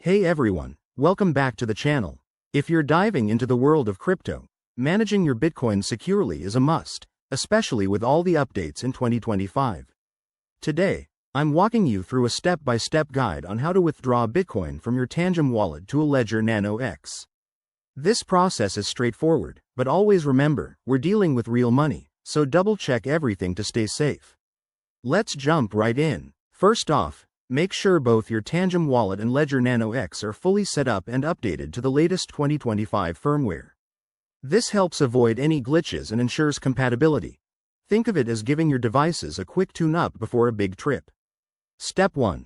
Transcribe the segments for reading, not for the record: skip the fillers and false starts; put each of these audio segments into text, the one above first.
Hey everyone, welcome back to the channel. If you're diving into the world of crypto, managing your Bitcoin securely is a must, especially with all the updates in 2025. Today, I'm walking you through a step-by-step guide on how to withdraw Bitcoin from your Tangem wallet to a Ledger Nano X. This process is straightforward, but always remember, we're dealing with real money, so double-check everything to stay safe. Let's jump right in. First off, make sure both your Tangem Wallet and Ledger Nano X are fully set up and updated to the latest 2025 firmware. This helps avoid any glitches and ensures compatibility. Think of it as giving your devices a quick tune-up before a big trip. Step 1.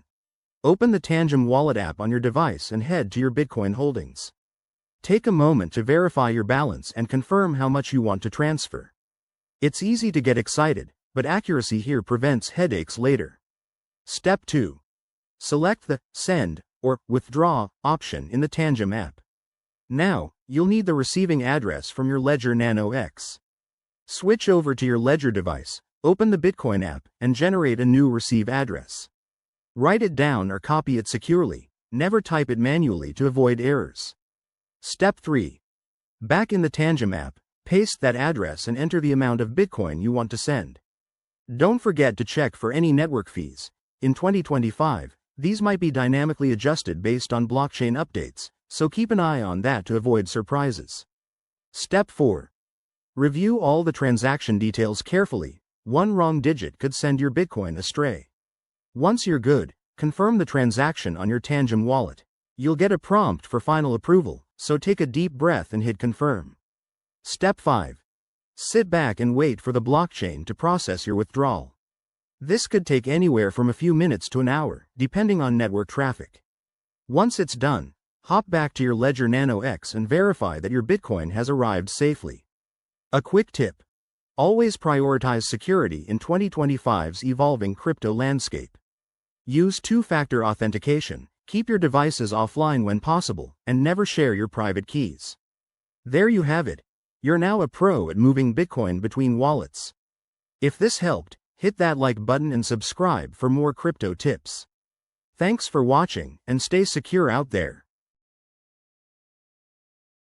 Open the Tangem Wallet app on your device and head to your Bitcoin holdings. Take a moment to verify your balance and confirm how much you want to transfer. It's easy to get excited, but accuracy here prevents headaches later. Step 2. Select the Send or Withdraw option in the Tangem app. Now, you'll need the receiving address from your Ledger Nano X. Switch over to your Ledger device, open the Bitcoin app, and generate a new receive address. Write it down or copy it securely, never type it manually to avoid errors. Step 3. Back in the Tangem app, paste that address and enter the amount of Bitcoin you want to send. Don't forget to check for any network fees. In 2025, these might be dynamically adjusted based on blockchain updates, so keep an eye on that to avoid surprises. Step 4. Review all the transaction details carefully. One wrong digit could send your Bitcoin astray. Once you're good, confirm the transaction on your Tangem wallet. You'll get a prompt for final approval, so take a deep breath and hit confirm. Step 5. Sit back and wait for the blockchain to process your withdrawal. This could take anywhere from a few minutes to an hour, depending on network traffic. Once it's done, hop back to your Ledger Nano X and verify that your Bitcoin has arrived safely. A quick tip: always prioritize security in 2025's evolving crypto landscape. Use two-factor authentication, keep your devices offline when possible, and never share your private keys. There you have it. You're now a pro at moving Bitcoin between wallets. If this helped, hit that like button and subscribe for more crypto tips. Thanks for watching, and stay secure out there.